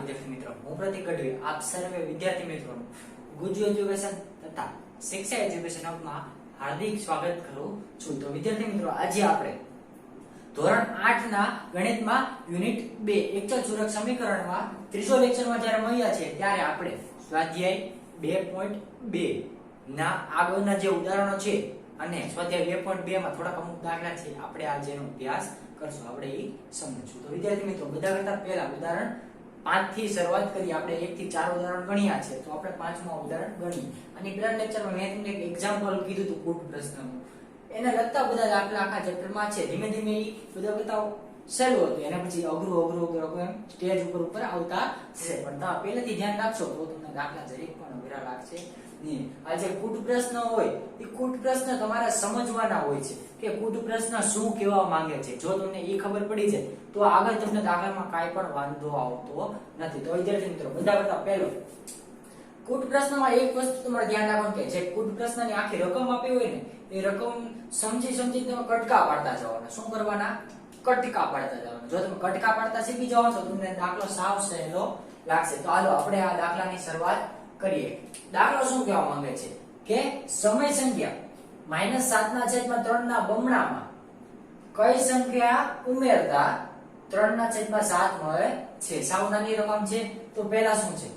વિદ્યાર્થી મિત્રો, હું પ્રતિક ગઢવી આપ સર્વે વિદ્યાર્થી મિત્રોનું ગુજુ એજ્યુકેશન તથા શિક્ષા એજ્યુકેશન હબમાં હાર્દિક સ્વાગત કરું છું। તો વિદ્યાર્થી મિત્રો, આજે આપણે ધોરણ 8 ના ગણિતમાં યુનિટ 2 એકચલ સમીકરણમાં ત્રીજો લેક્ચરમાં જ્યારે મળ્યા છે ત્યારે આપણે સ્વાધ્યાય 2.2 ના આગળના જે ઉદાહરણો છે અને સ્વાધ્યાય 2.2 માં થોડાક અમુક દાખલા છે આપણે આજે એનો અભ્યાસ કરશું, આપણે એ સમજશું। તો વિદ્યાર્થી મિત્રો, બધા કરતા પહેલા ઉદાહરણ 5 થી શરૂઆત કરી। આપણે 1 થી 4 ઉદાહરણ ગણ્યા છે, તો આપણે 5મા ઉદાહરણ ગણીએ। અને પહેલા લેક્ચરમાં મેં તમને એક એક્ઝામ્પલ કીધું હતું કૂટ પ્રશ્નનું, એને લગતા બધા દાખલા આખા ચેપ્ટરમાં છે। ધીમે ધીમે એ બધા બતાવો સહેલું હતું, એના પછી અઘરું એમ સ્ટેજ ઉપર આવતા જશે, પણ તમે પહેલેથી ધ્યાન રાખશો તો તમને દાખલા જરીક પણ અઘરા લાગશે નહીં। આ જે કૂટ પ્રશ્ન હોય એ કૂટ પ્રશ્ન તમારે સમજવાના હોય છે કે કૂટ પ્રશ્ન શું કહેવા માંગે છે। જો તમને એ ખબર પડી જાય તો આગળ તમને દાખલામાં કાંઈ પણ વાંધો આવતો નથી। તો વિદ્યાર્થી મિત્રો, બધા કરતા પહેલો કૂટ પ્રશ્નમાં એક વસ્તુ તમારે ધ્યાન રાખવાનું કે જે કૂટ પ્રશ્નની આખી રકમ આપી હોય ને એ રકમ સમજી તમે કટકા પાડતા જવાના। શું કરવાના? કટકા પાડતા જવાના। જો તમે કટકા પાડતા શીખી જાવ તો તમને દાખલો સાવ સહેલો લાગશે। તો હાલો આપણે આ દાખલાની શરૂઆત કરીએ। દાખલો શું કહેવા માંગે છે કે સમય સંખ્યા -7/3 ના બમણામાં કઈ સંખ્યા ઉમેરતા 3/7 મળે છે। સાવ નાની રકમ છે, તો પહેલા શું છે?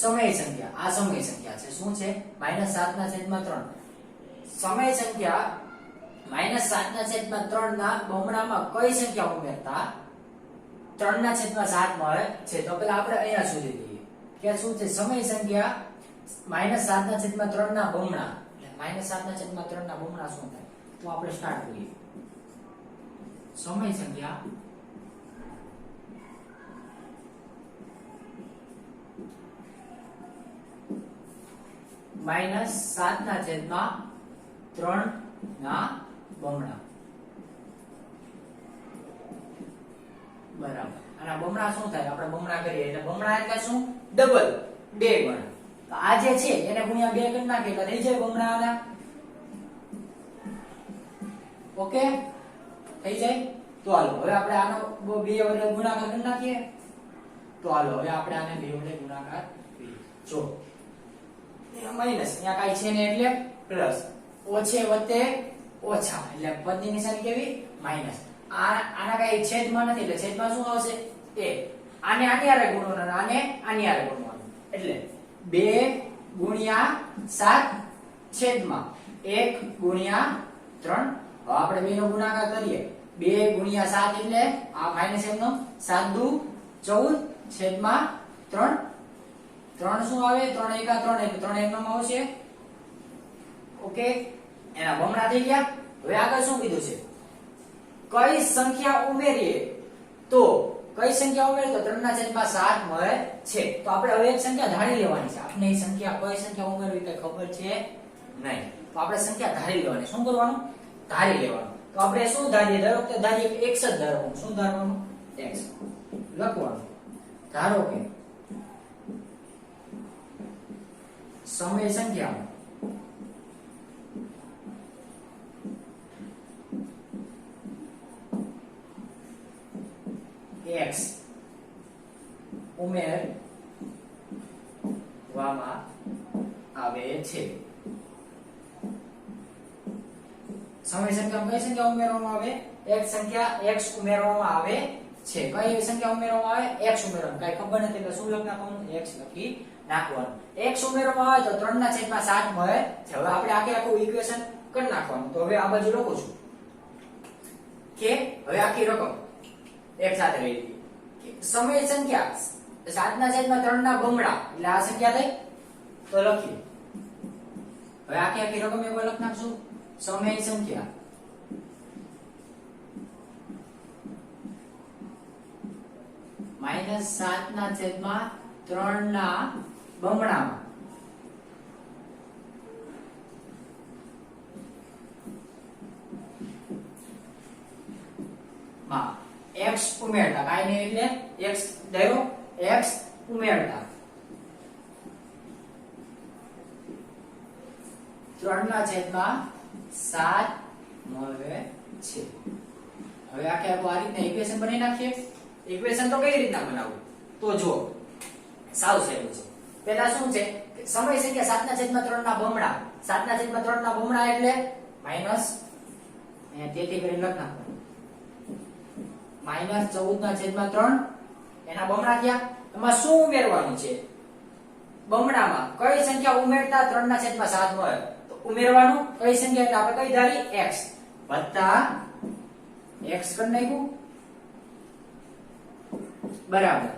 સમય સંખ્યા। આ સમય સંખ્યા છે, શું છે? -7/3। સમય સંખ્યા -7/3 ના બમણામાં કઈ સંખ્યા ઉમેરતા 3/7 મળે છે। તો પહેલા આપણે અહીંયા સુધી લઈએ કે શું છે? સમય સંખ્યા -7/3 ના બમણા, એટલે -7/3 ના બમણા શું થાય? તો આપણે સ્ટાર્ટ કરીએ। સમય સંખ્યા -7/3 ના બમણા બરાબર। અને બમણા શું થાય? આપણે બમણા કરીએ એટલે બમણા એટલે શું? ડબલ, 2 ગણા। તો આ જે છે એને ગુણ્યા 2 કરી નાખીએ એટલે થઈ જાય બમણા આના। ઓકે, થઈ જાય। તો હાલો હવે આપણે આનો 2 વડે ગુણાકાર કરી નાખીએ। તો હાલો હવે આપણે આને 2 વડે ગુણાકાર કરીએ। જો માઈનસ અહીંયા કાઈ છે ને એટલે પ્લસ, ઓછે વત્તે ઓછા એટલે પદની નિશાની કેવી? માઈનસ। આના કાઈ છેદમાં નથી એટલે છેદમાં શું આવશે? 1। આને આની હારે ગુણવાનું, આને આની હારે ગુણવાનું, એટલે 2 ગુણ્યા 7 છેદમાં 1 ગુણ્યા 3। હવે આપણે 2 નો ગુણાકાર કરીએ। 2 ગુણ્યા 7 એટલે આ માઈનસ એમનો 7 દુ 14 છેદમાં 3। 3 શું આવે? 3 એકા 3 એટલે 3 એમનામ આવશે। ઓકે, એના બમણા થઈ ગયા। હવે આગળ શું કીધું છે? કઈ સંખ્યા ઉમેરીએ તો કઈ સંખ્યા ઉમેરીએ તો 3/7 મળે છે। તો આપણે હવે એક સંખ્યા ધારી લેવાની છે। આપણે એ સંખ્યા કઈ સંખ્યા ઉમેરવી કઈ ખબર છે નહીં, તો આપણે સંખ્યા ધારી લેવાની। શું કરવાનું? ધારી લેવાનું। તો આપણે શું ધારીએ? ધારો કે ધારીએ x જ ધારવાનું। શું ધારવાનું? x લખવાનું। ધારો કે સમય સંખ્યા x ઉમેરવામાં આવે છે। સમય સંખ્યામાં કઈ સંખ્યા ઉમેરવામાં આવે? એક સંખ્યા x ઉમેરવામાં આવે છે। કઈ સંખ્યા ઉમેરવામાં આવે? x ઉમેરવામાં। કઈ ખબર નથી એટલે શું લખી નાખવાનું? x લખી નાખવાનું। x ઉમેરવામાં આવે તો 3/7 મળે છે। હવે આપણે આખું ઇક્વેશન કરી નાખવાનું। તો હવે આ બાજુ લખું છું કે હવે આખી રકમ એક સાથે લઈ લઈએ। સમય સંખ્યા 7/3 ના બમણા એટલે આ સંખ્યા થઈ, તો લખીએ। હવે આખી રકમ એક વાર લખી નાખશું। સમય સંખ્યા -7/3 ના બમણામાં x ઉમેરતા, કાઈ નહીં એટલે x ધારો, x ઉમેરતા 3/7 મળે છે। હવે આખે આખું આ રીતના ઇક્વેશન બનાવી નાખીએ। ઇક્વેશન તો કઈ રીતના બનાવવું? તો જો સાવ સહેલું છે. પેલા શું છે સમય સંખ્યા 7/3 ના બમણા. 7/3 ના બમણા એટલે માઈનસ અહીંયા તેથી કરીને લખ નાખવાનું -14/3 એના બમણા થયા. એમાં શું ઉમેરવાનું છે બમણામાં કઈ સંખ્યા ઉમેરતા 3/7 મળે તો ઉમેરવાનું કઈ સંખ્યા એટલે આપણે કઈ ધારી x વત્તા x કરી નાખ્યું બરાબર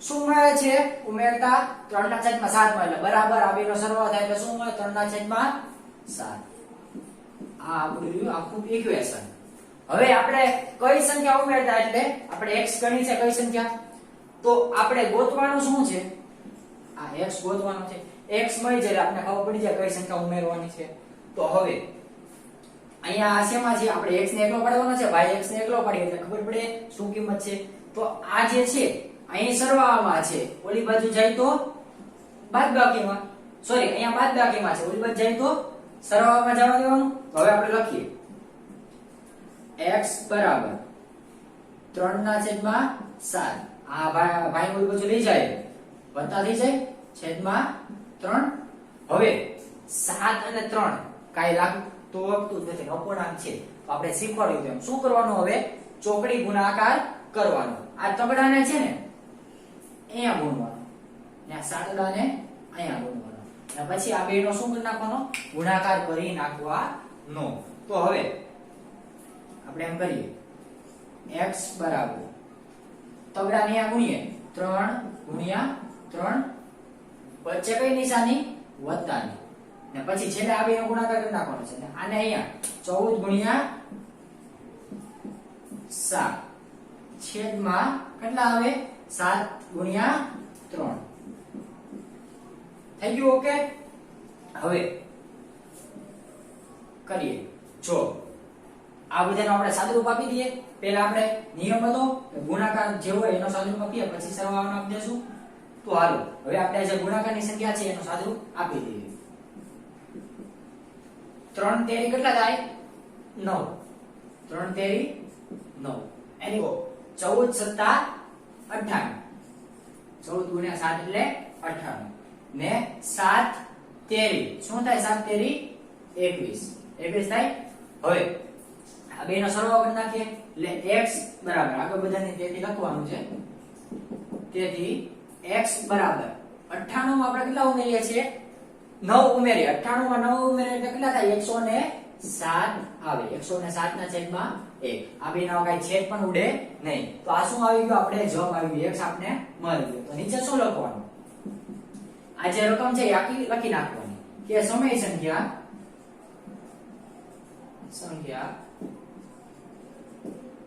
શું મળે છે ઉમેરતા 3/7 મળે બરાબર આ બેનો સરવાળો થાય એટલે શું મળે 3/7. આ આપણું આખું ઇક્વેશન. હવે આપણે કઈ સંખ્યા ઉમેરતા એટલે આપણે x ગણી છે કઈ સંખ્યા તો આપણે ગોતવાનું શું છે આ x ગોતવાનું છે. x મળી જાય આપણે ખબર પડી જાય કઈ સંખ્યા ઉમેરવાની છે. તો હવે અહીંયા આ શેમાં છે આપણે x ને એકલો પાડવાનો છે ભાઈ x ને એકલો પાડીએ એટલે ખબર પડે શું કિંમત છે. તો આ જે છે અહીં સરવાળામાં છે ઓલી બાજુ જાય તો બાદબાકીમાં સોરી અહીંયા બાદબાકીમાં છે ઓલી બાજુ જાય તો સરવાળામાં જવા દેવાનું. હવે આપણે લખીએ x બરાબર 3/7 આ ભાઈ ઓલી બાજુ લઈ જાય વત્તા થઈ જાય છેદમાં 3. હવે 7 અને 3 કાઈ લાગતું વખતું જ નથી અપૂર્ણાંક છે તો આપણે શીખવાડ્યું તેમ શું કરવાનું હવે ચોકડી ગુણાકાર કરવાનો. આ તગડાને છે ને અહીંયા ગુણવાનો ને આ સાતડાને અહીંયા ગુણવાનો અને પછી આ બેનો શું કરી નાખવાનો ગુણાકાર કરી નાખવાનો. તો હવે આપણે એમ કરીએ x બરાબર તગડાને અહીંયા ગુણીએ 3 * 3 વચ્ચે કઈ નિશાની વત્તાની ને પછી છેલ્લે આ બેનો ગુણાકાર કરી નાખવાનો છે ને આને અહીંયા 14 * 7 છેદમાં કેટલા આવે 7 * 3 થઈ ગયું. ઓકે હવે કરીએ જો આ બધાનો આપણે સાદુરૂપ આપી દઈએ. પહેલા આપણે નિયમ હતો કે ગુણાકાર જે હોય એનો સાદુરૂપ આપીએ પછી સરવાળાનો આપી દેશું. તો હાલો હવે આપણે જે ગુણાકારની સંખ્યા છે એનો સાદુરૂપ આપી દઈએ. 3 તેરી કેટલા થાય 9 3 તેરી 9 એની 14 + 18 14 × 7 એટલે 18 ને 7 તેરી શું થાય 7 તેરી 21 થાય. હવે આ બેનો સરવાળો કરી નાખીએ એટલે x બરાબર આગળ બધાને તેથી લખવાનું છે. તેથી x બરાબર 98 માં આપણે કેટલા ઉમેરીએ છીએ 9 ઉમેરીએ 98 માં 9 ઉમેરીએ એટલે કેટલા થાય 107 આવે 107/1. આ બેનો કઈ છેદ પણ ઉડે નહીં. તો આ શું આવી ગયું આપણે જવાબ આવી ગયો x આપણે મળી ગયો. તો નીચે શું લખવાનું આ જે રકમ છે એ આખી લખી નાખવાની કે સમય સંખ્યા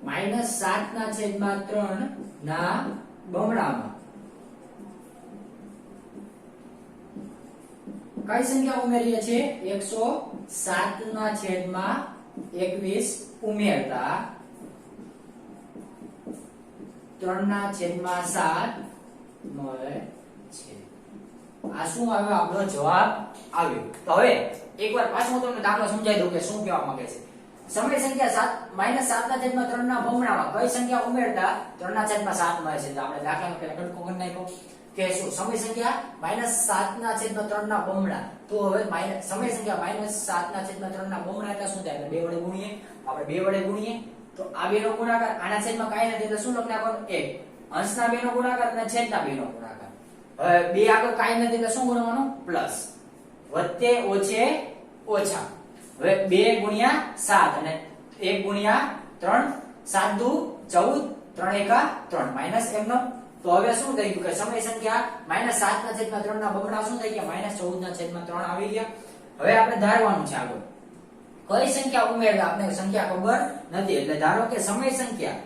-7/3 ના બમણામાં કઈ સંખ્યા ઉમેરીએ છીએ 107/21 ઉમેરતા 3/7 મળે છે. આ શું આવ્યો આપણો જવાબ આવ્યો. તો હવે એકવાર પાછું હું તમને દાખલો સમજાવી દઉં કે શું કહેવા માંગે છે. સમય સંખ્યા -7/3 ના બમણામાં કઈ સંખ્યા ઉમેરતા 3/7 મળે છે. તો આપણે દાખલામાં પહેલા કડકો કરી નાખ્યો કે શું સમય સંખ્યા -7/3 ના બમણા. તો હવે સમય સંખ્યા -7/3 ના બમણા એટલે શું થાય 2 વડે ગુણીએ આપણે 2 વડે ગુણીએ તો આ બેનો ગુણાકાર આના છેદમાં કાઈ નથી એટલે શું લખી નાખવાનું 1 અંશના બેનો ગુણાકાર અને છેદના બેનો ગુણાકાર. હવે 2 આગળ કાઈ નથી એટલે શું ગુણવાનું પ્લસ વત્તે ઓછે ઓછા. હવે 2 × 7 અને 1 × 3 7 દુ 14 3 એકા 3 માઈનસ એમનો. તો હવે શું થઈ ગયું કે સમય સંખ્યા -7/3 ના બમણા શું થઈ ગયા -14/3 આવી ગયા. હવે આપણે ધારવાનું છે આગળ કઈ સંખ્યા ઉમેરવા આપણે સંખ્યા ખબર નથી એટલે ધારો કે સમય સંખ્યા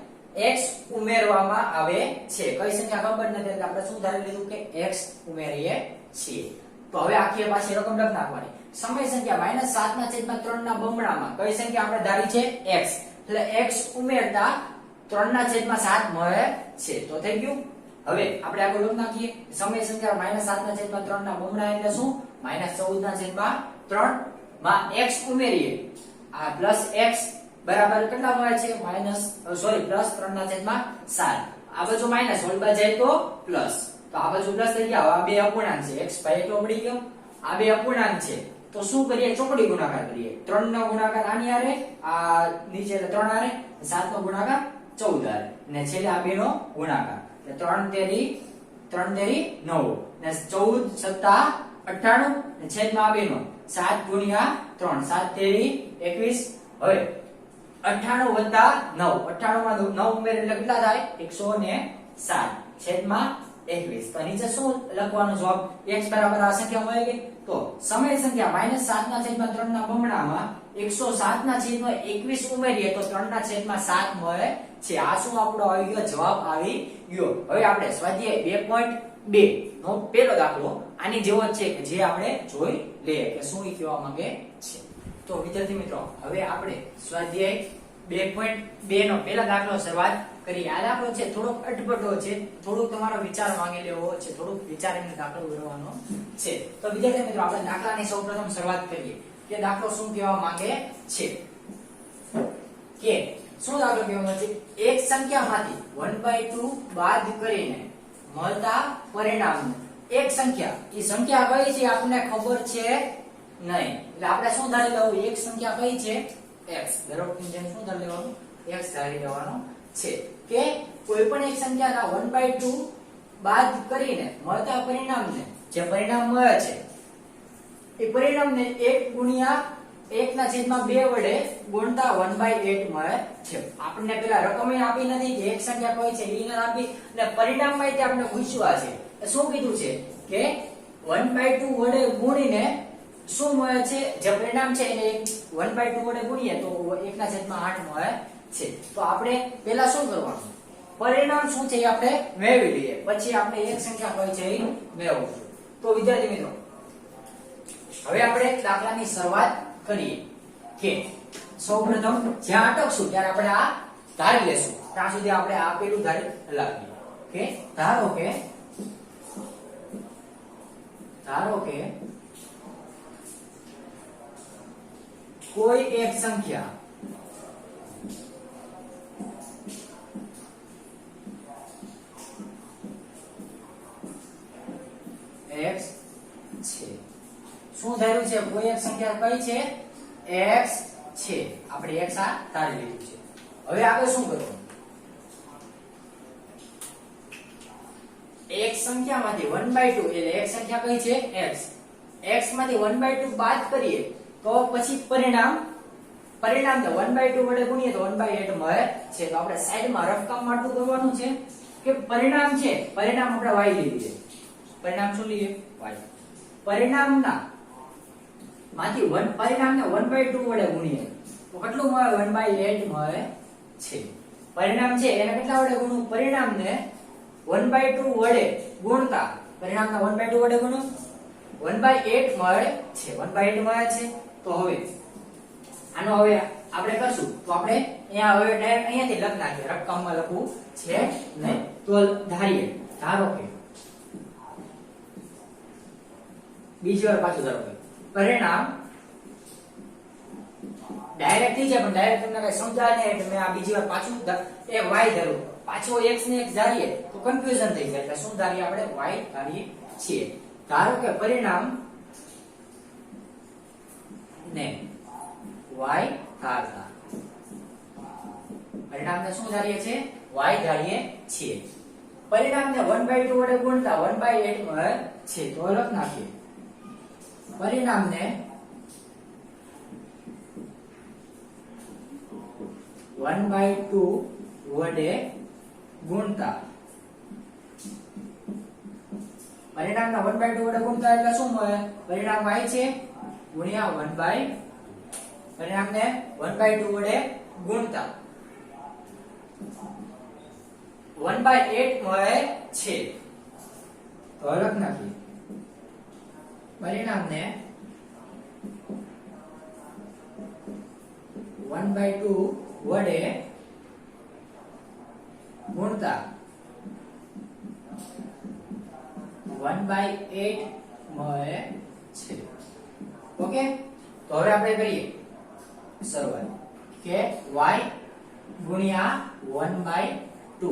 x ઉમેરવામાં આવે છે. કઈ સંખ્યા ખબર નથી એટલે આપણે શું ધારી લીધું કે x ઉમેરીએ છીએ. તો હવે આખી પાછી રકમ લખ નાખવાની. સમય સંખ્યા -7/3 ના બમણામાં કઈ સંખ્યા આપણે ધારી છે x એટલે x ઉમેરતા 3/7 મળે છે. તો થઈ ગયું. હવે આપણે આગળ લખ નાખીએ સમય સંખ્યા -7/3 ના બમણા એટલે શું -14/3 માં x ઉમેરીએ આ પ્લસ x બરાબર કેટલા મળે છે +3/7. આ બાજુ માઈનસ વળી જાય તો પ્લસ, તો આ બાજુ પ્લસ થઈ ગયા. આ બે અપૂર્ણાંક છે, x ભાઈ એકલો પડી ગયો. આ બે અપૂર્ણાંક છે તો શું કરીએ, ચોકડી ગુણાકાર કરીએ. 3 નો ગુણાકાર આની હારે, આ નીચે 3 હારે, 7 નો ગુણાકાર 14 હારે, ને છેલ્લે આ બે નો ગુણાકાર. 3 તેરી 9 ને 14 સત્તા 98 ને છેદમાં આ બે નો 7 ગુણ્યા 3, 7 તેરી 21. હવે 98 વત્તા 9, 98 માં 9 ઉમેર એટલે કેટલા થાય, 107 છેદમાં 21. તો નીચે શું લખવાનો જવાબ, x બરાબર આ સંખ્યા મળી ગઈ. તો સમય સંખ્યા -7 ના છેદમાં 3 ના બમણામાં 107 ના છેદમાં 21 ઉમેરીએ તો 3 ના છેદમાં 7 મળે છે. આ શું આપણો આવી ગયો, જવાબ આવી ગયો. હવે આપણે સ્વાધ્યાય 2.2 નો પહેલો દાખલો આની જેવો જ છે કે જે આપણે જોઈ લઈએ કે શું ઈ કહેવા માંગે છે. તો વિદ્યાર્થી મિત્રો, હવે આપણે સ્વાધ્યાય 2.2 નો પહેલા દાખલો શરૂઆત કરી. આ દાખલો છે થોડોક અટપટો છે, થોડુંક તમારો વિચાર માંગી લેવો છે, થોડુંક વિચારીને દાખલો ગણવાનો છે. તો વિદ્યાર્થી મિત્રો, આપણે દાખલાની સૌપ્રથમ શરૂઆત કરીએ કે દાખલો શું કહેવા માંગે છે. કે શું દાખલો કહેવા માંગે છે, એક સંખ્યામાંથી 1/2 બાદ કરીને મળતા પરિણામને, એક સંખ્યા, એ સંખ્યા કઈ છે આપણને ખબર છે નહીં, એટલે આપણે શું ધારી લેવું, એક સંખ્યા કઈ છે, x. દરેકની જેમ શું ધારી લેવાનું, x ધારી લેવાનો છે. કે કોઈ પણ એક સંખ્યાના 1/2 બાદ કરીને મળતા પરિણામને, જે પરિણામ મળે છે એ પરિણામને 1 ગુણ્યા 1 ના છેદમાં 2 વડે ગુણતા 1/8 મળે છે. આપણને પેલા રકમ આપી નથી કે એક સંખ્યા કઈ છે એ નથી આપી, અને પરિણામમાં તે આપણે પૂછવા છે. શું કીધું છે કે 1/2 વડે ગુણીને શું મળે છે, જે પરિણામ છે એને 1/2 વડે ગુણીએ તો 1 ના છેદમાં 8 મળે છે. તો આપણે પહેલા શું કરવાનું, પરિણામ શું છે એ આપણે મેળવી લઈએ, પછી આપણે એક સંખ્યા કઈ છે એ મેળવવું. તો વિદ્યાર્થી મિત્રો, હવે આપણે દાખલાની શરૂઆત કરીએ કે સૌપ્રથમ જ્યાં અટકશું ત્યારે આપણે આ ધારી લેશું, ત્યાં સુધી આપણે આ પેલું ધારી લાવીએ કે ધારો કે કોઈ એક સંખ્યા x છે. શું ધાર્યું છે, કોઈ એક સંખ્યા કઈ છે, x છે. આપણે x આ ધારી લીધું છે. હવે આપણે શું કરવું, એક સંખ્યામાંથી 1/2 એટલે એક સંખ્યા કઈ છે, x. x માંથી 1/2 બાદ કરીએ તો પછી પરિણામ ને 1/2 વડે ગુણીએ તો 1/8 મળે છે. તો આપણે સાઈડમાં રફ કામ માટલું કરવાનું છે કે પરિણામ છે, પરિણામ આપણે y લીધું છે. પરિણામ શું લઈએ, y. પરિણામના માંથી પરિણામને 1/2 વડે ગુણીએ તો કેટલું મળે, 1/8 મળે છે. પરિણામ છે એને કેટલા વડે ગુણવું, પરિણામને 1/2 વડે ગુણતા પરિણામને 1/2 વડે ગુણો 1/8 મળે છે. 1/8 મળે છે. તો હવે આનો હવે આપણે કરશું તો આપણે અહીંયા હવે ડાયરેક્ટ અહીંયાથી લખ નાખીએ, રકમમાં લખવું છે નહીં. તો ધારીએ, ધારો કે બીજી વાર પાછું ધારો કે પરિણામ ડાયરેક્ટ થઈ જાય, પણ ડાયરેક્ટ તમને કઈ સમજાય નહીં એટલે મેં આ બીજી વાર પાછું એ y ધારું, પાછો x ને x ધારીએ તો કન્ફ્યુઝન થઈ જાય. એટલે શું ધારીએ આપણે, y ધારીએ છીએ. ધારો કે પરિણામ ને y ધારતા, પરિણામને શું ધારીએ છીએ, y ધારીએ છીએ. પરિણામને 1/2 વડે ગુણતા 1/8 મળે છે. તો લખ નાખીએ, પરિણામને 1/2 વડે ગુણતા, પરિણામને 1/2 વડે ગુણતા એટલે શું મળે, પરિણામ y છે ગુણ્યા 1/2, પરિણામને 1/2 વડે ગુણતા 1/8 મળે છે. તો લખ નાખીએ, પરિણામને 1/2 વડે ગુણતા 1/8 મળે છે. ઓકે, તો હવે આપણે કરીએ શરૂઆત કે y ગુણ્યા 1/2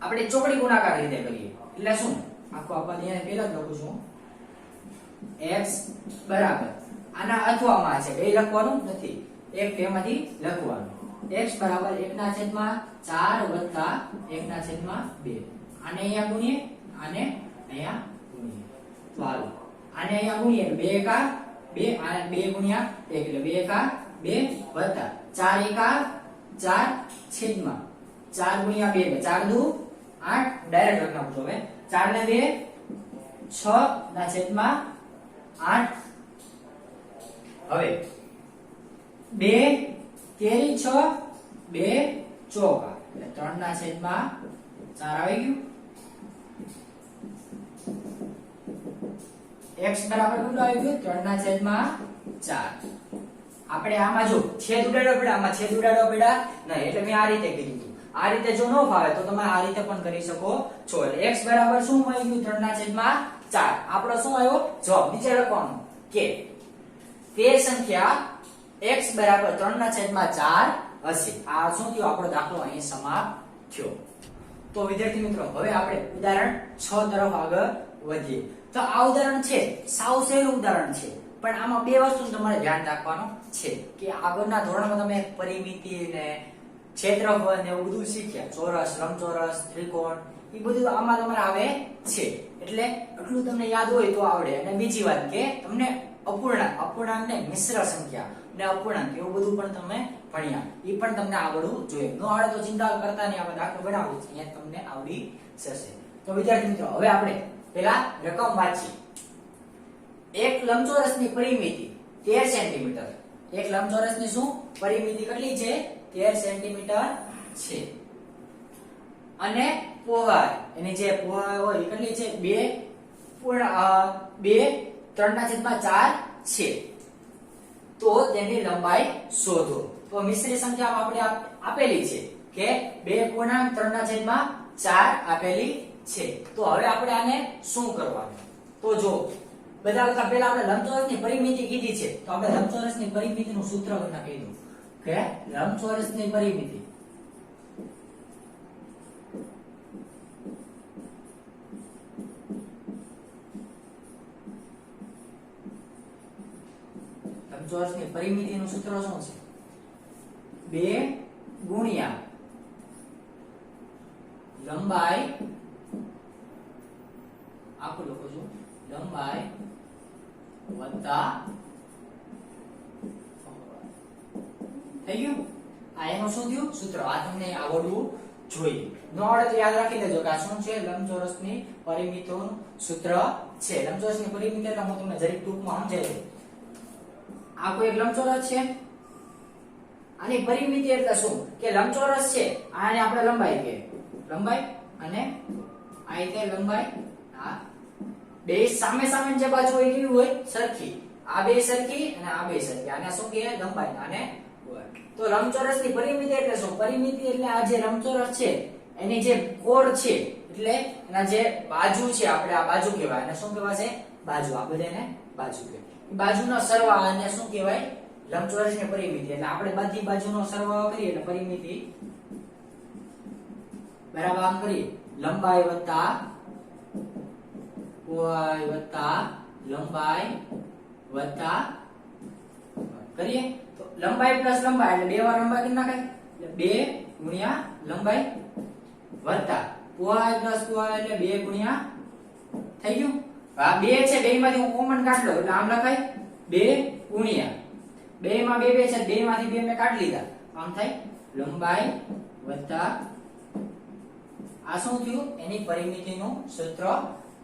આપણે ચોકડી ગુણાકાર રીતે કરીએ એટલે શું આખો આપણે અહીંયા પહેલા જ લખું છું x બરાબર આના અથવામાં છે બે લખવાનું નથી એક બેમાંથી લખવાનું x બરાબર 1/4 વત્તા 1/2 આને અહીંયા ગુણીએ આને અહીંયા ગુણીએ તો હાલો આને અહીંયા ગુણીએ 2 એકા 2 અને 2 ગુણ્યા 1 એટલે 2 એકા 2 વત્તા 4 એકા 4 છેદમાં 4 ગુણ્યા 2 એટલે 4 દુ 8 ડાયરેક્ટ લખ નાખજો હવે 4 ને 2 6 ના છેદમાં 8 હવે 2 તેરી 6 2 ચોકા એટલે 3 ના છેદમાં 4 આવી ગયું x બરાબર કેટલું આવી ગયું 3 ના છેદમાં 4 આપણે આમાં જો છેદ ઉડાડો પડ્યા આમાં છેદ ઉડાડો પડ્યા નહીં એટલે મેં આ રીતે કીધું હતું આ રીતે જો ન ફાવે તો તમે આ રીતે પણ કરી શકો છો એટલે x બરાબર શું મળી ગયું 3 ના છેદમાં 4 આપણો શું આવ્યો જવાબ નીચે લખવાનું કે તે સંખ્યા x બરાબર 3 ના છેદમાં 4 હશે આ શું થયું આપણો દાખલો અહીં સમાપ્ત થયો તો વિદ્યાર્થી મિત્રો હવે આપણે ઉદાહરણ 6 તરફ આગળ વધીએ તો આ ઉદાહરણ છે સાવ સહેલું ઉદાહરણ છે પણ આમાં બે વસ્તુ તમારે ધ્યાન રાખવાનું છે કે આગળના ધોરણમાં તમે પરિમિતિ ને ક્ષેત્રફળ ને એવું બધું શીખ્યા ચોરસ લંબચોરસ ત્રિકોણ એ બધું આમાં તમારે આવે છે એટલે એટલું તમને યાદ હોય તો આવડે અને બીજી વાત કે તમને અપૂર્ણાંક ને મિશ્ર સંખ્યા ને અપૂર્ણાંક એવું બધું પણ તમે ભણ્યા એ પણ તમને આવડવું જોઈએ ન આવડે તો ચિંતા કરતા નહીં આપણે દાખલો બનાવીએ છીએ અહીંયા તમને આવડી જશે તો વિદ્યાર્થી મિત્રો હવે આપણે પેલા રકમ વાંચીએ એક લંબચોરસની પરિમિતિ 13 સેન્ટીમીટર એક લંબચોરસની શું પરિમિતિ કેટલી છે 13 સેન્ટીમીટર છે અને પહોળાઈ એની જે પહોળાઈ હોય એ કેટલી છે 3/4 છે તો તેની લંબાઈ શોધો તો મિશ્ર સંખ્યામાં આપણે આપેલી છે કે 2.3/4 આપેલી છે તો હવે આપણે આને શું કરવાનું તો જો બધા કરતા પહેલા આપણે લંબચોરસની પરિમિતિ કીધી છે તો આપણે લંબચોરસની પરિમિતિનું સૂત્ર નાખી દઉં કે લંબચોરસની પરિમિતિ લંબચોરસની પરિમિતિનું સૂત્ર શું છે 2 ગુણ્યા લંબાઈ આખું લખો છો લંબાઈ વત્તા થઈ ગયું આ એનું શું થયું સૂત્ર આ તમને આવડવું જોઈએ ન આવડે તો યાદ રાખી દેજો કે આ શું છે લંબચોરસની પરિમિતિનું સૂત્ર છે લંબચોરસની પરિમિતિ એટલે હું તમને જરીક ટૂંકમાં સમજાવી દઉં આ કોઈ એક લંબચોરસ છે આની પરિમિતિ એટલે શું કે લંબચોરસ છે આને આપણે લંબાઈ કહે લંબાઈ અને આ રીતે લંબાઈ આ બે સામે સામે જે બાજુ હોય કેવી હોય સરખી આ બે સરખી અને આ બે સરખી આને શું કહે લંબાઈ આને તો લંબચોરસની પરિમિતિ એટલે શું પરિમિતિ એટલે આ જે લંબચોરસ છે એની જે કોણ છે એટલે એના જે બાજુ છે આપણે આ બાજુ કહેવાય અને શું કહેવાય છે બાજુ આ બધાને બાજુ કહેવાય બાજુનો સરવાળો અને શું કહેવાય લંબચોરસની પરિમિતિ એટલે આપણે બધી બાજુનો સરવાળો કરીએ એટલે પરિમિતિ બરાબર આમ કરીએ લંબાઈ વત્તા પહોળાઈ વત્તા લંબાઈ વત્તા કરીએ તો લંબાઈ પ્લસ લંબાઈ એટલે બે વાર લંબાઈ કરી નાખાય એટલે 2 ગુણ્યા લંબાઈ વત્તા પહોળાઈ પ્લસ પહોળાઈ એટલે 2 ગુણ્યા થઈ ગયું આ 2 છે બેમાંથી હું કોમન કાઢ લઉં એટલે આમ લખાય 2 ગુણ્યા 2 માં 2 છે 2 માંથી 2 મેં કાઢી લીધા આમ થાય લંબાઈ વત્તા આ શું થયું એની પરિમિતિનું સૂત્ર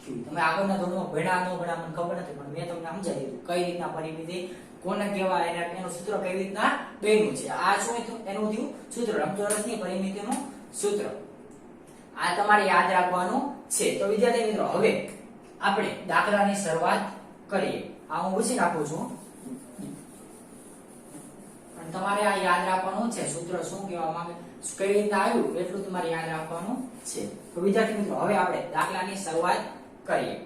થયું તમે આગળના ધોરણમાં ભણ્યા ન ભણ્યા મને ખબર નથી પણ મેં તમને સમજાવી દીધું કઈ રીતના પરિમિતિ કોને કહેવાય એનું સૂત્ર કઈ રીતના બન્યું છે આ શું થયું એનું થયું સૂત્ર લંબચોરસની પરિમિતિનું સૂત્ર આ તમારે યાદ રાખવાનું છે તો વિદ્યાર્થી મિત્રો હવે આપણે દાખલાની શરૂઆત કરીએ આ હું પૂછી નાખું છું પણ તમારે આ યાદ રાખવાનું છે સૂત્ર શું કહેવા માંગે કઈ રીતના આવ્યું એટલું તમારે યાદ રાખવાનું છે તો વિદ્યાર્થી મિત્રો હવે આપણે દાખલાની શરૂઆત કરીએ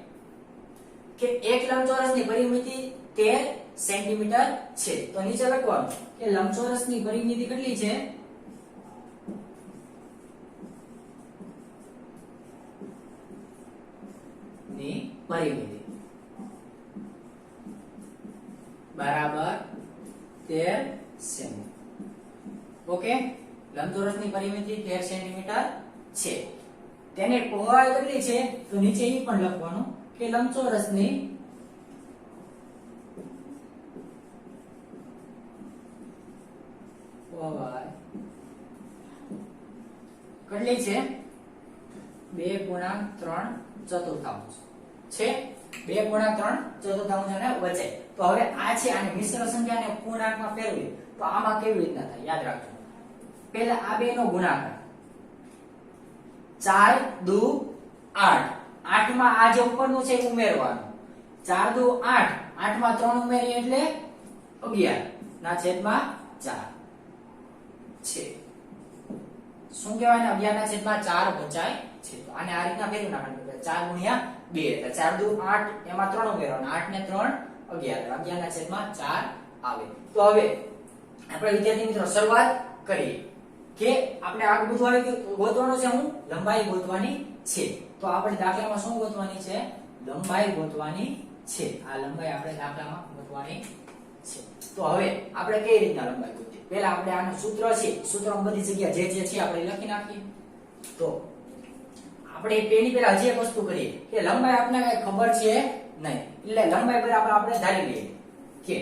કે એક લંબચોરસની પરિમિતિ 13 સેન્ટીમીટર છે તો નીચે લખવાનું કે લંબચોરસની પરિમિતિ કેટલી છે પરિમિતિ બરાબર 13 સેમી. ઓકે, લંબચોરસની પરિમિતિ 13 સેન્ટીમીટર છે. તેની પહોળાઈ કેટલી છે તો નીચે એ પણ લખવાનું કે લંબચોરસની પહોળાઈ કેટલી છે 2.3 ચતુર્થાંશ છે. 2.3 ચતુર્થાંશ અને વચ્ચે. તો હવે આ છે આને મિશ્ર સંખ્યાને પૂર્ણાંકમાં ફેરવી તો આમાં કેવી રીતના થાય યાદ રાખજો. પહેલા આ બે નો ગુણાકાર 4 દુ 8. 8 માં આ જે ઉપરનું છે ઉમેરવાનું. 4 દુ 8. 8 માં 3 ઉમેરીએ એટલે 11 ના છેદમાં 4 છે. શું કહેવાય ને 11 ના છેદમાં 4 વચાય છે. તો આને આ રીતના ફેરવી નાખવાનું. 4 ગુણ્યા 2 એટલે 4 દુ 8 એમાં 3 ઉમેરવાના. 8 ને 3 11. 11 ના છેદમાં 4 આવે. તો હવે આપણે વિદ્યાર્થી મિત્રો શરૂઆત કરીએ કે આપણે આ બધું આવી ગયું. ગોતવાનું છે હું લંબાઈ ગોતવાની છે. તો આપણે દાખલામાં શું ગોતવાની છે લંબાઈ ગોતવાની છે. આ લંબાઈ આપણે દાખલામાં ગોતવાની છે. તો હવે આપણે કઈ રીતના લંબાઈ ગોતીએ. પહેલા આપણે આનું સૂત્ર છે. સૂત્રમાં બધી જગ્યા જે છે આપણે લખી નાખીએ. તો આપણે પેલી પહેલા હજી એક વસ્તુ કરીએ કે લંબાઈ આપને કઈ ખબર છે નહીં એટલે લંબાઈ બરાબર આપણે ધારી લઈએ કે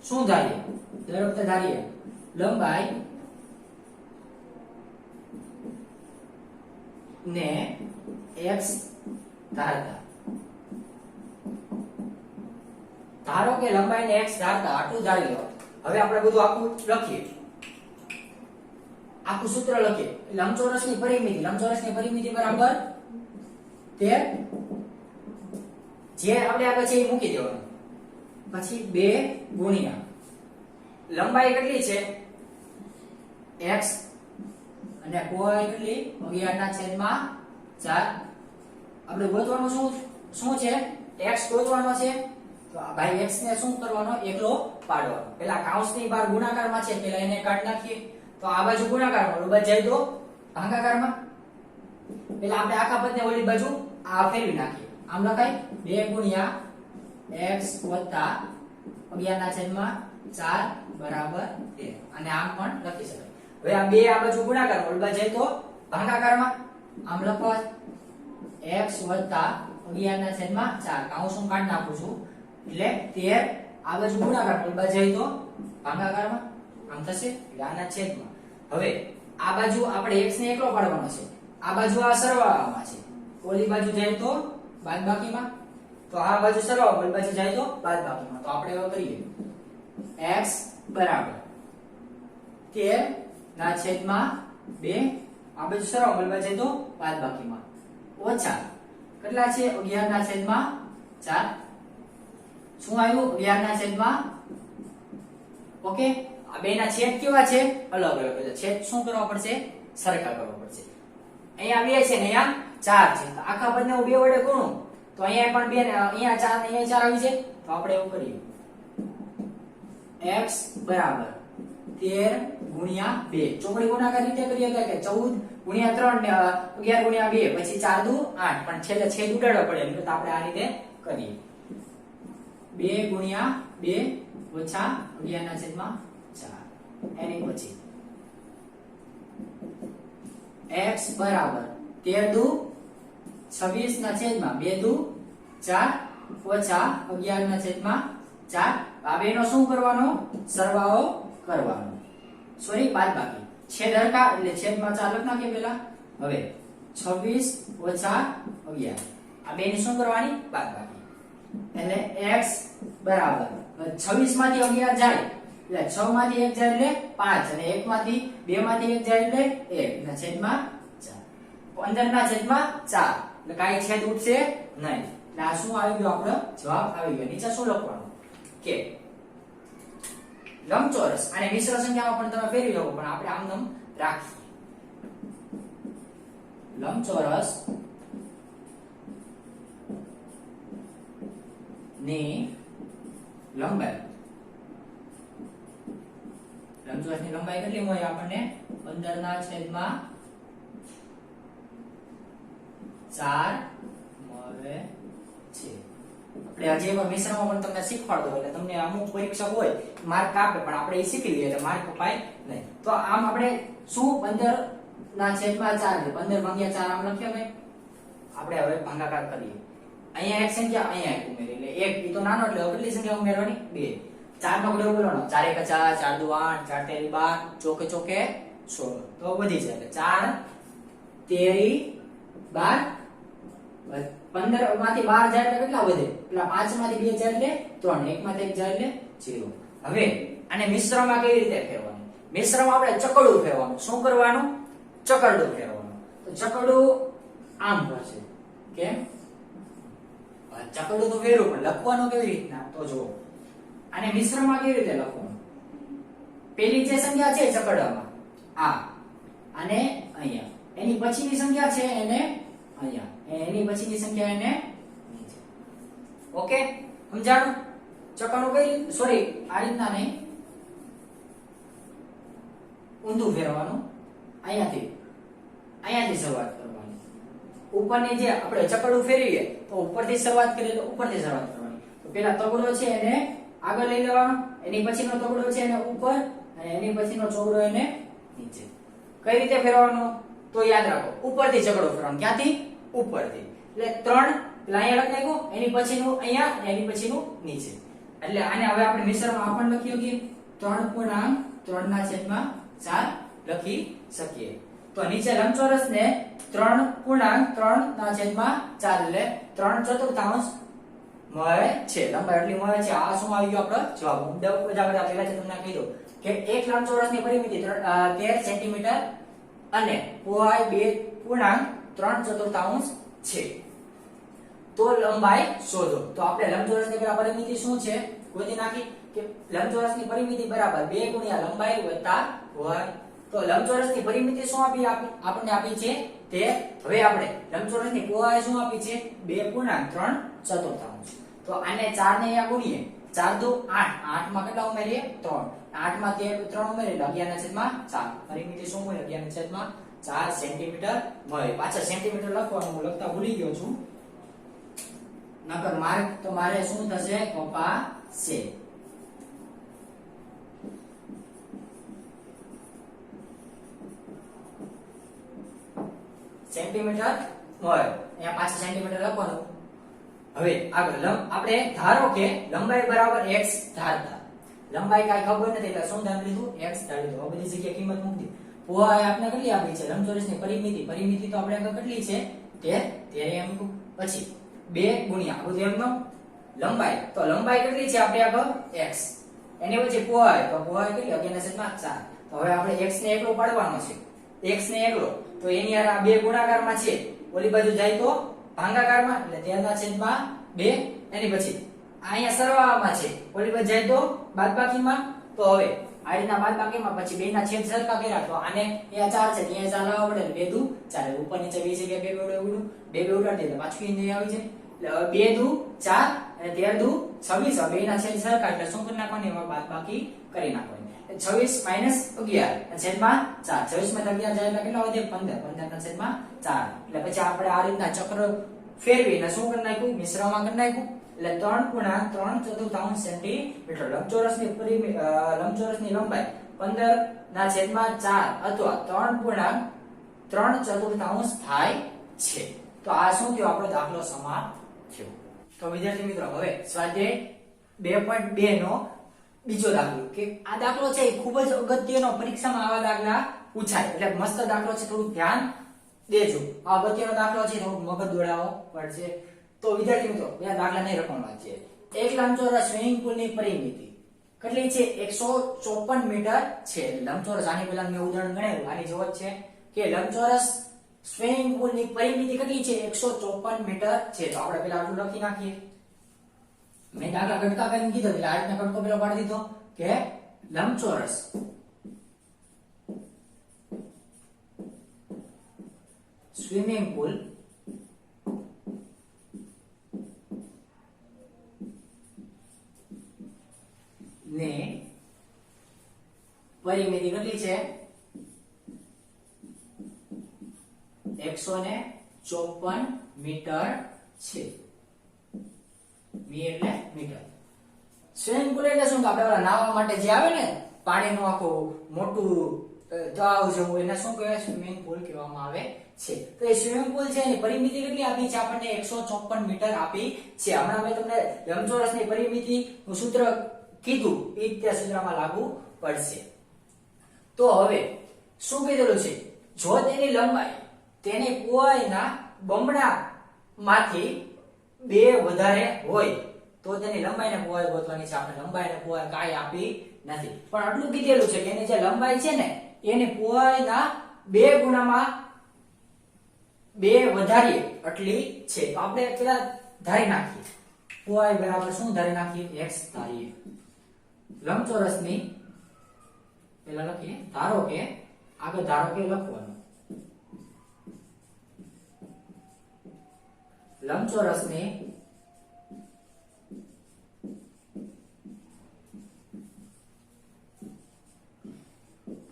શું ધારીએ દર વખતે ધારીએ લંબાઈ ને x ધારતા. ધારો કે લંબાઈ ને x ધારતા આટલું ધારી લો. હવે આપણે બધું આખું લખીએ. આખું સૂત્ર લખીએ. લંબચોરસની પરિમિતિ બરાબર 13 જે આપણે આ પછી મૂકી દેવાનું. પછી 2 ગુણ્યા લંબાઈ કેટલી છે x અને પહોળાઈ કેટલી 11 ના છેદમાં 4. આપણે ગોતવાનું શું છે x ગોતવાનો છે. તો આ ભાઈ x ને શું કરવાનો એકલો પાડવાનો. પેલા કૌંસની બહાર ગુણાકારમાં છે પેલા એને કાઢી નાખીએ. તો આ બાજુ ગુણાકારમાં ઓલી બાજુ જાય તો ભાગાકારમાં. પેલા આપણે આખા પદને ઓલી બાજુ આ ફેરવી નાખીએ. આમ લખાય 2 ગુણ્યા x 11 ના છેદમાં 4 બરાબર 13. અને આમ પણ લખી શકાય. હવે આ બે આ બાજુ ગુણાકાર ઓલી બાજુ જાય તો ભાગાકારમાં. આમ લખો x 11 ના છેદમાં 4 કૌંસ હું કાઢી નાખું છું એટલે 13 આ બાજુ ગુણાકાર ઓલી બાજુ જાય તો ભાગાકારમાં. આમ થશે એટલે આના છેદમાં. હવે આ બાજુ આપણે x ને એકલો પાડવાનો છે. આ બાજુ આ સરવાળામાં છે. ઓલી બાજુ જાય તો બાદબાકીમાં. તો આ બાજુ સરવાળો ઓલી બાજુ જાય તો બાદબાકીમાં. તો આપણે હવે કરીએ x બરાબર 13 ના છેદમાં 2 આ બાજુ સરવાળો ઓલી બાજુ જાય તો બાદબાકીમાં ઓછા કેટલા છે 11 ના છેદમાં 4. શું આવ્યું 11 ના છેદમાં. ઓકે, આ બે ના છેદ કેવા છે અલગ અલગ. એટલે છેદ શું કરવા પડશે સરખા કરવા પડશે. અહીંયા 2 છે ને અહીંયા 4 છે. તો આખા પદને હું 2 વડે ગુણું તો અહીંયા પણ 2 ને અહીંયા 4 ને અહીંયા 4 આવી છે. તો આપણે એવું કરીએ x બરાબર 13 ગુણ્યા 2 ચોકડી ગુણાકાર રીતે કરીએ કે 14 ગુણ્યા 3 ને 11 ગુણ્યા 2 પછી 4 દુ 8 પણ છેલ્લે છેદ ઉડાડવો પડે એટલે આપણે આ રીતે કરીએ 2 ગુણ્યા 2 ઓછા 11 ના છેદમાં 4 એની પછી x બરાબર 13 દુ 26 ના છેદમાં 2 દુ 4 ઓછા 11 ના છેદમાં 4. આ બેનો શું કરવાનો સરવાળો કરવાનો. સોરી બાદબાકી. છેદ હરખા એટલે છેદમાં 4 લખ નાખીએ પહેલા. હવે 26 ઓછા 11 આ બેની શું કરવાની બાદબાકી. એટલે x બરાબર 26 માંથી 11 જાય એટલે 6 માંથી 1 જાય એટલે 5 અને 1 માંથી 2 માંથી 1 જાય એટલે 1 ના છેદમાં 4 15 ના છેદમાં 4 એટલે કાઈ છેદ ઉઠશે નહીં. એટલે આ શું આવી ગયો આપણો જવાબ આવી ગયો. નીચે શું લખવાનું કે લંબચોરસ અને મિશ્ર સંખ્યામાં પણ તમે ફેરવી શકો પણ આપણે આમ નામ રાખીએ. લંબચોરસ ની લંબાઈ લંબચોરસની લંબાઈ કેટલી હોય આપણને 15 ના છેદમાં 4 મળે છે. એટલે હજી એકવાર મિશ્રમાં પણ તમને શીખવાડ દો એટલે તમને અમુક પરીક્ષક હોય માર્ક આપે પણ આપણે એ શીખી લઈએ એટલે માર્ક કપાય નહીં. તો આમ આપણે શું 15/4 15 ભાગ્યા 4 આમ લખ્યો ભાઈ. આપણે હવે ભાગાકાર કરીએ. અહીંયા એક સંખ્યા અહીંયા એક ઉમેરી એટલે એક ઈ તો નાનો એટલે કેટલી સંખ્યા ઉમેરવાની 2. 4 નો ગોળો બોલવાનો 4 × 4 4 × 8 4 × 12 ચોકે ચોકે 16 તો વધી જાય એટલે 4 13 12 15 માંથી 12 જાય એટલે કેટલા વધે એટલે 5 માંથી 2 જાય એટલે 3 1 માંથી 1 જાય એટલે 0. હવે આને મિશ્રમાં કેવી રીતે ફેરવવાનું? મિશ્રમાં આપણે ચકડું ફેરવવાનું. શું કરવાનું? ચકરડું ફેરવવાનું. તો ચકડું આમ થશે. કેમ? ચકડું તો ફેરવું પણ લખવાનું કેવી રીતના તો જુઓ. આને મિશ્રમાં કેવી રીતે લખવાનું? પેલી જે સંખ્યા છે ચકડવામાં આ અને અહીંયા, એની પછીની સંખ્યા છે એને અહીંયા, એની પછીની સંખ્યા એને નીચે. ઓકે સમજાણું? ચકડું કઈ સોરી આ રીતના નહીં, ઊંધું ફેરવાનું. અહીંયાથી શરૂઆત કરવાની. ઉપરની જે આપણે ચકડું ફેરવીએ તો ઉપરથી શરૂઆત કરીએ તો ઉપરથી શરૂઆત કરવાની. તો પેલા તગડો છે એને આગળ લઈ લેવાનો, એની પછીનો તગડો છે એને ઉપર અને એની પછીનો ચોગડો એને નીચે. કઈ રીતે ફેરવવાનો? તો યાદ રાખો ઉપરથી ચકડો ફેરવવાનો. ક્યાંથી? ઉપરથી. એટલે 3 પેલા અહીંયા લખી નાખો, એની પછીનું અહીંયા અને એની પછીનું નીચે. એટલે આને હવે આપણે મિશ્રમાં આપણ લખીએ કે 3.3/4 લખી શકીએ. તો નીચે લંબચોરસ ને 3.3/4 એટલે 3/4 મળે છે. લંબાઈ એટલી મળે છે. આ શું આવી ગયો આપણો જવાબ. બધા પહેલા તમને કહી દઉં કે એક લંબચોરસની પરિમિતિ 13 સેન્ટીમીટર અને પહોળાઈ 2.3/4 છે. તો લંબાઈ શોધો. તો આપણે લંબચોરસની પેલા પરિમિતિ શું છે ગોતી નાખી કે લંબચોરસની પરિમિતિ બરાબર 2 ગુણ્યા લંબાઈ વત્તા પહોળાઈ. તો લંબચોરસની પરિમિતિ શું આપી આપણને આપી છે 13. હવે આપણે લંબચોરસની પહોળાઈ શું આપી છે 2.3/4. તો આને 4 ને અહીંયા ગુણીએ 4 દુ 8 8 માં કેટલા ઉમેરીએ 3 8 માં 3 ઉમેરીએ 11/4. પરિમિતિ શું હોય 11/4 સેન્ટીમીટર મળે. પાછા સેન્ટીમીટર લખવાનું હું લખતા ભૂલી ગયો છું, નકર માર્ક તો મારે શું થશે કપાશે. સેન્ટીમીટર મળે. અહીંયા 5 સેન્ટીમીટર લખવાનું. હવે આગળ આપણે ધારો કે લંબાઈ બરાબર x ધારતા. લંબાઈ કાઈ ખબર નથી એટલે શું ધારી લીધું x ધારી લીધું. આ બધી જગ્યાએ કિંમત મૂકી. પહોળાઈ આપણે કેટલી આપી છે લંબચોરસની પરિમિતિ તો આપણે આગળ કેટલી છે 13 એમ. પછી 2 ગુણ્યા આ બધું એમનો લંબાઈ. તો લંબાઈ કેટલી છે આપણે આગળ x. એની પછી પહોળાઈ તો પહોળાઈ કેટલી 11/4. તો હવે આપણે x ને એકલો પાડવાનો છે. x ને એકલો તો એની આ 2 ગુણાકારમાં છે, ઓલી બાજુ જાય તો ભાગાકારમાં એટલે 13/2. એની પછી અહીંયા સરવાળામાં છે, ઓલી બાજુ જાય તો બાદબાકીમાં. તો હવે આ રીતના બાદબાકીમાં પછી 2 ના છેદ સરખા કર્યા તો આને અહીંયા 4 છે ત્યાં 4 લાવવા પડે એટલે 2 દુ 4. ઉપર નીચે 2 જગ્યાએ 2 ઉડાડી દે પાછું અહીં આવી જાય એટલે 2 દુ 4 અને 13 દુ 26. 2 ના છેદ સરખા એટલે શું કરી નાખવાની એમાં બાદબાકી કરી નાખવાની. 26 - 11 છેદમાં 4. 26 માંથી 11 જાય એટલે કેટલા વધે 15. 15 ના છેદમાં 4. એટલે પછી આપણે આ રીતના ચક્ર ફેરવીને શું કરી નાખ્યું મિશ્રમાં કરી નાખ્યું. એટલે 3.3/4 સેન્ટીમીટર. લંબચોરસની લંબાઈ 15/4 અથવા 3.3/4 થાય છે. તો આ શું થયો આપણો દાખલો સમાપ્ત થયો. તો વિદ્યાર્થી મિત્રો હવે સ્વાધ્યાય 2.2 નો બીજો દાખલો કે આ દાખલો છે એ ખૂબ જ અગત્યનો. પરીક્ષામાં આવા દાખલા પૂછાય એટલે મસ્ત દાખલો છે, થોડું ધ્યાન દેજો. આ અગત્યનો દાખલો છે, થોડું મગજ દોડાવવો પડશે. તો વિદ્યાર્થી મિત્રો બે દાખલા નહીં રકમવા છે. એક લંબચોરસ સ્વિમિંગ પુલની પરિમિતિ કેટલી છે 154 મીટર છે. લંબચોરસ આની પહેલા મેં ઉદાહરણ ગણાવ્યું આની જેવો જ છે કે લંબચોરસ સ્વિમિંગ પુલની પરિમિતિ કેટલી છે 154 મીટર છે. તો આપણે પહેલા આટલું લખી નાખીએ. મેં દાખલા કટકા કરીને કીધો એટલે આ રીતના કટકો પેલો પાડી દીધો કે લંબચોરસ સ્વિમિંગ પુલ ને પરિમિતિ કેટલી છે 154 મીટર છે. મી એટલે મીટર. સ્વિમિંગ પુલ એટલે શું કે આપણે ઓલા નાહવા માટે જે આવે ને પાણીનું આખું મોટું તળાવ જેવું એને શું કહેવાય? સ્વિમિંગ પુલ કહેવામાં આવે છે. તો એ સ્વિમિંગ પુલ છે એની પરિમિતિ કેટલી આપી છે? આપણને 154 મીટર આપી છે. હમણાં મેં તમને લંબચોરસની પરિમિતિનું સૂત્ર કીધું એ જ તે સૂત્રમાં લાગુ પડશે. તો હવે શું કીધેલું છે? જો તેની લંબાઈ તેની પહોળાઈના બમણામાંથી 2 વધારે હોય તો તેની લંબાઈને પહોળાઈ ગોતવાની છે. આપણે લંબાઈને પહોળાઈ કાંઈ આપી નથી, પણ આટલું કીધેલું છે કે એની જે લંબાઈ છે ને એની પહોળાઈના 2 ગુણામાં 2 વધારીએ એટલી છે. તો આપણે પેલા ધારી નાખીએ પહોળાઈ બરાબર શું ધારી નાખીએ? x ધારીએ. લંબચોરસની પેલા લખીએ, ધારો કે આગળ ધારો કે લખવાનું લંબચોરસની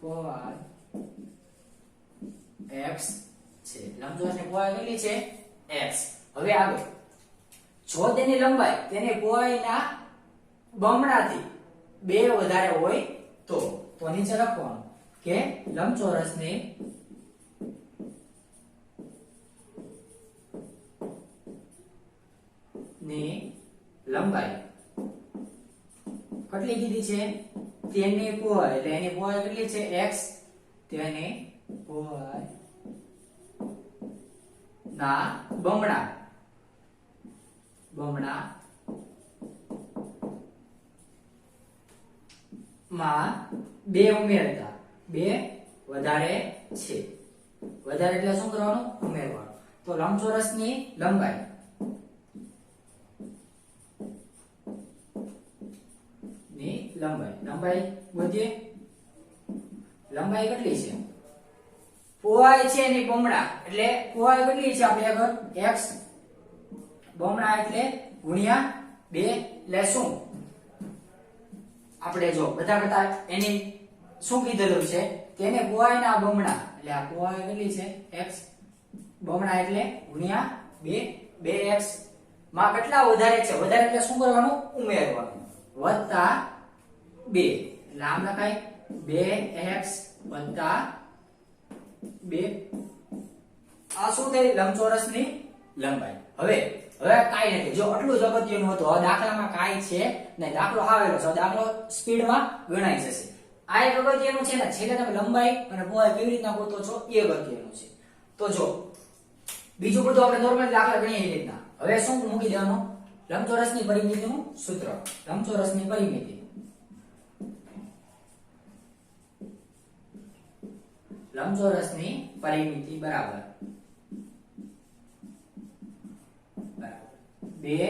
પહોળાઈ x છે. લંબચોરસની પહોળાઈ કેટલી છે? x. હવે આગળ જો તેની લંબાઈ તેની પહોળાઈના બમણાથી 2 વધારે હોય તો નીચે લખવાનું કે લંબચોરસની લંબાઈ કેટલી કીધી છે? તેની પહોળાઈ એટલે એની પહોળાઈ કેટલી છે? x. તેની પહોળાઈ ના બમણા માં 2 ઉમેરતા 2 વધારે છે. વધારે એટલે શું કરવાનું? ઉમેરવાનું. તો લંબચોરસની લંબાઈ લંબાઈ વધીએ. લંબાઈ કેટલી છે? પહોળાઈ છે એની બમણા એટલે પહોળાઈ કેટલી છે? આપણે આગળ x બમણા એટલે ગુણ્યા 2 એટલે શું? આપણે જો બધા કરતા એની શું કીધેલું છે? તેને પહોળાઈના બમણા એટલે આ પહોળાઈ કેટલી છે? x બમણા એટલે ગુણ્યા 2x માં કેટલા વધારે છે? વધારે એટલે શું કરવાનું? ઉમેરવાનું. વત્તા 2 એટલે આમ લખાય 2x વત્તા 2. આ શું થઈ? લંબચોરસની લંબાઈ. હવે કાઈ નથી. જો આટલું જ અગત્યનું હતું. હવે દાખલામાં કાઈ છે નહીં. દાખલો આવેલો છે. દાખલો સ્પીડમાં ગણાઈ જશે. આ એક અગત્યનું છે ને, છેલ્લે તમે લંબાઈ અને પહોળાઈ કેવી રીતના ગોતો છો એ અગત્યનું છે. તો જો બીજું બધું આપણે નોર્મલ દાખલા ગણીએ એ રીતના. હવે શું મૂકી દેવાનું? લંબચોરસની પરિમિતિનું સૂત્ર. લંબચોરસની પરિમિતિ બરાબર 2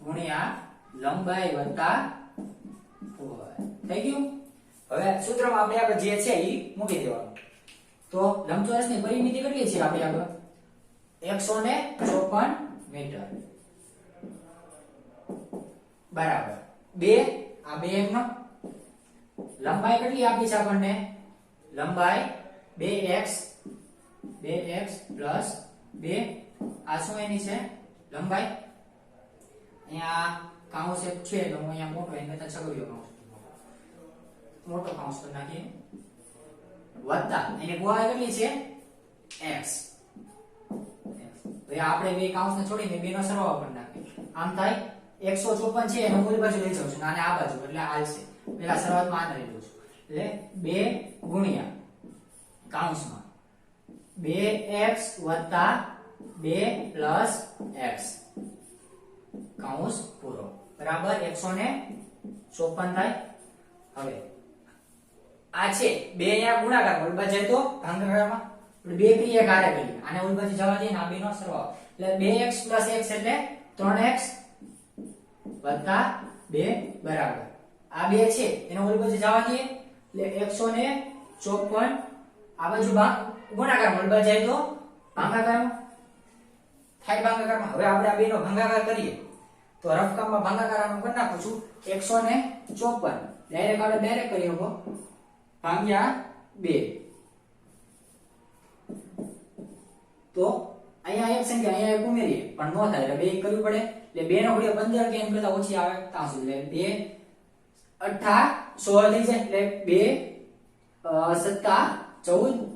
ગુણ્યા લંબાઈ વત્તા પહોળાઈ. થઈ ગયું? હવે સૂત્રમાં આપણે આગળ જે છે એ મૂકી દેવાનું. તો લંબચોરસની પરિમિતિ કેટલી છે? આપણે આગળ 154 મીટર બરાબર 2 આ 2 એકનો લંબાઈ કેટલી આપી છે આપણને? લંબાઈ 2x પ્લસ 2 આ શું એની છે? લંબાઈ. અહીંયા કાઉન્સ એક છે તો હું અહીંયા મોટો એને કરતા છગડીયો કાઉન્સ મોટો કાઉન્સ કરી નાખીએ વત્તા એની પહોળાઈ કેટલી છે? x. હવે આપણે બે કાઉન્સને છોડીને બેનો સરવાળો કરી નાખીએ. આમ થાય 154 છે એને ઓલી બાજુ લઈ જાઉં છું અને આ બાજુ એટલે હાલશે. પેલા શરૂઆતમાં આને લઈ લઉં છું એટલે 2 ગુણ્યા કાઉન્સમાં 2x વત્તા 2 પ્લસ x કાઉન્સ પૂરો બરાબર 154 થાય. હવે આ છે 2 અહીંયા ગુણાકાર ઓલી બાજુ જાય તો ભાગાકારમાં 2 ક્રિયા કાર્ય કરીએ આને ઓલી બાજુ જવા દઈએ ને આ બેનો સરવાળો એટલે 2x + x એટલે 3x વત્તા 2 બરાબર આ 2 છે એને ઓલી બાજુ જવા દઈએ એટલે 154 આ બાજુ ગુણાકાર ઓલી બાજુ જાય તો ભાગાકારમાં થાય ભાગાકારમાં. હવે આપણે આ બેનો ભાગાકાર કરીએ તો રફકામમાં ભાગાકારનું કરી નાખું છું 154 ડાયરેક્ટ આપણે ડાયરેક્ટ કરી શકો ભાગ્યા 2 તો અહીંયા એક સંખ્યા અહીંયા એક ઉમેરીએ પણ નો થાય એટલે 2 કરવી પડે એટલે 2 નો ઘડિયો 15 કે એમ કરતા ઓછી આવે ત્યાં સુધી એટલે 2 8 16 થઈ જાય એટલે 2 સત્તા 14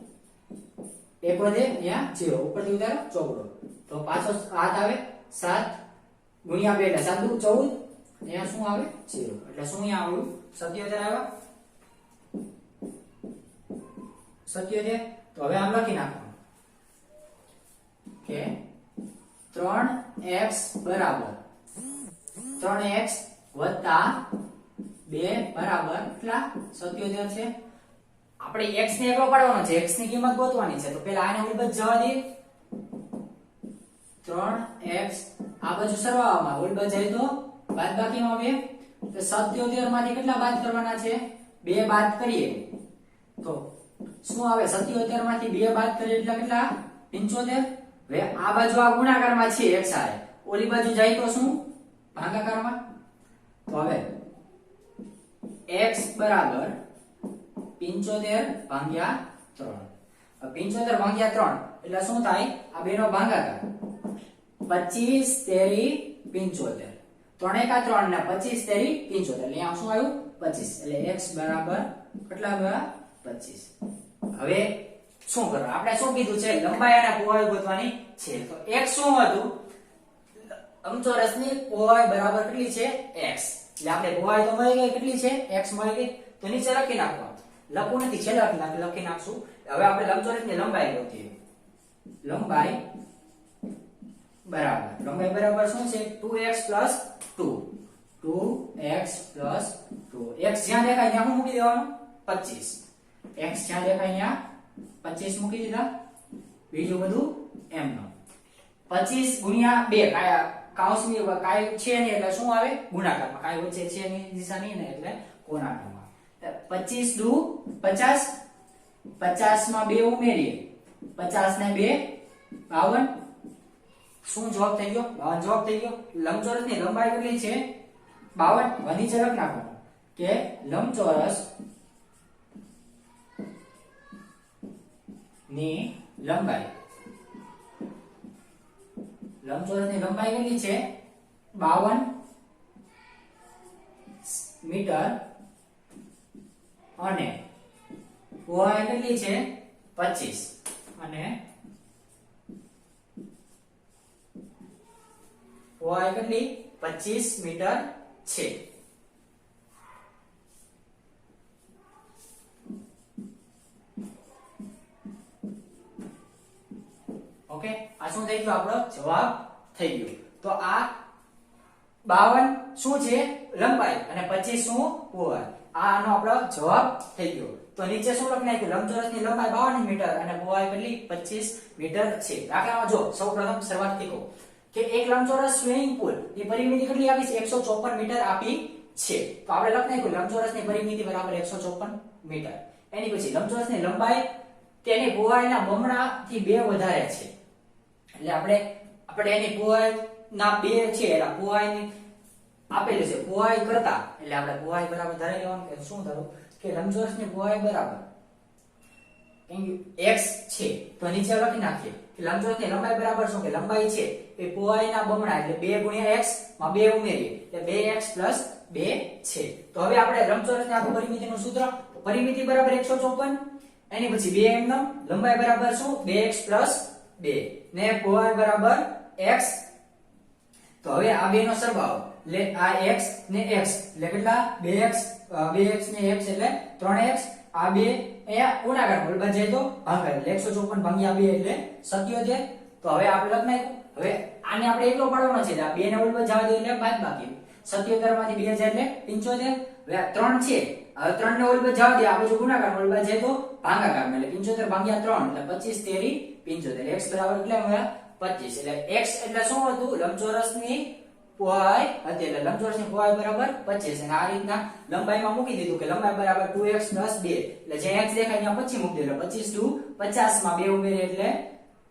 એક વધે અહીંયા 0 ઉપરથી ઉતારો ચોગડો તો પાછો હાથ આવે 7 ગુણ્યા 2 એટલે 7 દુ 14 અહીંયા શું આવે 0 એટલે શું અહીંયા આવ્યું 77 આવ્યા 77 તો હવે આમ લખી નાખો કે 3x બરાબર 3x વત્તા 2 બરાબર કેટલા 77 છે આપણે x ને એકલો પાડવાનો છે x ની કિંમત ગોતવાની છે તો પહેલા આને ઉલબત જવા દઈએ 3x આ બાજુ સરવાળામાં ઉલબત જાય તો બાદબાકીમાં આવે તો 77 માંથી કેટલા બાદ કરવાના છે 2 બાદ કરીએ તો શું આવે 77 માંથી 2 બાદ કરીએ એટલે કેટલા 75 હવે આ બાજુ આ ગુણાકારમાં છે x આય ઓલી બાજુ જાય તો શું ભાગાકારમાં તો હવે x બરાબર 75 ભાગ્યા 3 75 ભાગ્યા 3 એટલે શું થાય આ બેનો ભાગાકાર 25 તેરી 75 3 એકા 3 ને 25 તેરી 75 એટલે અહીંયા શું આવ્યું 25 એટલે x બરાબર કેટલા આવ્યા 25 હવે શું કરો આપણે શું કીધું છે લંબાઈ અને પહોળાઈ ગોતવાની છે તો x શું હતું લંબચોરસની પહોળાઈ બરાબર કેટલી છે x એટલે આપણે પહોળાઈ તો મળી ગઈ કેટલી છે x મળી ગઈ તો નીચે લખી નાખો લખવું નથી છેલ્લે લખી નાખશું હવે આપણે લંબચોરસની લંબાઈ ગોતીએ લંબાઈ બરાબર શું છે 2x 2 2x 2 x જ્યાં દેખાય ત્યાં શું મૂકી દેવાનું 25 x જ્યાં દેખાય ત્યાં 25 મૂકી દીધા બીજું બધું એમનો 25 ગુણ્યા 2 કાઉન્સની કાઈ છે ને એટલે શું આવે ગુણાકારમાં કાઈ વચ્ચે છે ની દિશા નહીં ને એટલે ગુણાકારમાં 25 દુ 50 50 માં 2 ઉમેરીએ 50 ને 2 52 શું જવાબ થઈ ગયો 52 જવાબ થઈ ગયો લંબચોરસની લંબાઈ કેટલી છે 52 વધી ઝડપ નાખો કે લંબચોરસ ની લંબાઈ કેટલી છે 52 મીટર અને પહોળાઈ કેટલી છે 25 અને પહોળાઈ કેટલી 25 મીટર છે ઓકે આ શું થઈ ગયું આપણો જવાબ થઈ ગયો તો આ 52 શું છે લંબાઈ અને 25 શું પહોળાઈ આનો આપણો જવાબ થઈ ગયો તો નીચે શું લખી નાખ્યું લંબચોરસની લંબાઈ 52 મીટર અને પહોળાઈ કેટલી 25 મીટર છે દાખલામાં જો સૌપ્રથમ શરૂઆતથી કહો કે એક લંબચોરસ સ્વિમિંગ પૂલ ની પરિમિતિ કેટલી આપી છે 154 મીટર આપી છે તો આપણે લખી નાખ્યું લંબચોરસની પરિમિતિ બરાબર 154 મીટર એની પછી લંબચોરસની લંબાઈ તેની પહોળાઈના બમણાથી 2 વધારે છે એટલે આપણે એની પહોળાઈ ના 2 છે એટલે પહોળાઈની આપેલું છે પહોળાઈ કરતા એટલે આપણે પહોળાઈ બરાબર ધારી લેવાનું કે શું ધરું કે લંબચોરસની પહોળાઈ બરાબર x છે તો નીચે લખી નાખીએ કે લંબચોરસની લંબાઈ બરાબર શું કે લંબાઈ છે એ પહોળાઈના બમણા એટલે 2 ગુણ્યા x માં 2 ઉમેરીએ એટલે 2x 2 છે તો હવે આપણે લંબચોરસની આખું પરિમિતિનું સૂત્ર પરિમિતિ બરાબર 154 એની પછી 2 એમનો લંબાઈ બરાબર શું 2x 2 ને પહોળાઈ બરાબર x તો હવે આ બે નો સરવાળો એટલે આ x ને x એટલે કેટલા 2x ને x એટલે 3x આ બે અહીંયા ગુણાકાર બોલવા જાય તો ભાગાકાર એટલે 154 ભાગ્યા 2 એટલે 77 તો હવે આપણે લખ નાખ્યું હવે આને આપણે એકલો પાડવાનો છે આ બે ને બોલવા જવા દે એટલે બાદબાકી 77 માંથી 2 જાય એટલે 75 હવે આ 3 છે હવે 3 ને બોલવા જવા દે આ બાજુ ગુણાકાર બોલવા જાય તો ભાગાકાર એટલે 75 ભાગ્યા 3 એટલે 25 તેરી 75 x બરાબર કેટલા મળ્યા 25 એટલે x એટલે શું હતું લંબચોરસની પહોળાઈ હતી એટલે લંબચોરસની પહોળાઈ બરાબર 25 અને આ રીતના લંબાઈમાં મૂકી દીધું કે લંબાઈ બરાબર 2x 2 એટલે જે x દેખાય ત્યાં 25 મૂકી દે એટલે 25 2 50 માં 2 ઉમેરીએ એટલે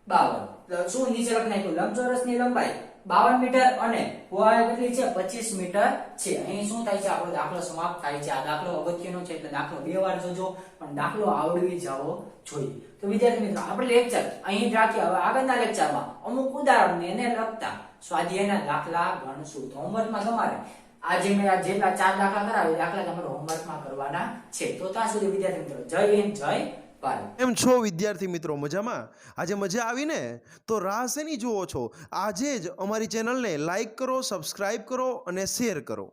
52 તો શું નીચે લખી નાખ્યું લંબચોરસની લંબાઈ 52 મીટર અને પહોળાઈ કેટલી છે 25 મીટર છે. અહીં શું થાય છે આપણો દાખલો સમાપ્ત થાય છે. આ દાખલો અગત્યનો છે એટલે દાખલો 2 વાર જોજો પણ દાખલો આવડવી જવો જોઈએ. તો વિદ્યાર્થી મિત્રો આપણે લેક્ચર અહીં જ રાખીએ. હવે આગળના લેક્ચરમાં અમુક ઉદાહરણને એને લગતા સ્વાધ્યાયના દાખલા ગણશું. તો હોમવર્કમાં તમારે આજે મેં જેટલા 4 દાખલા કરાવ્યા દાખલા તમારે હોમવર્કમાં કરવાના છે. તો ત્યાં સુધી વિદ્યાર્થી મિત્રો જય હિન્દ જય ભારત. એમ છો વિદ્યાર્થી મિત્રો? મજામાં? આજે મજા આવી ને? તો રાહ શેની જુઓ છો? આજે જ અમારી ચેનલને લાઈક કરો, સબસ્ક્રાઇબ કરો અને શેર કરો.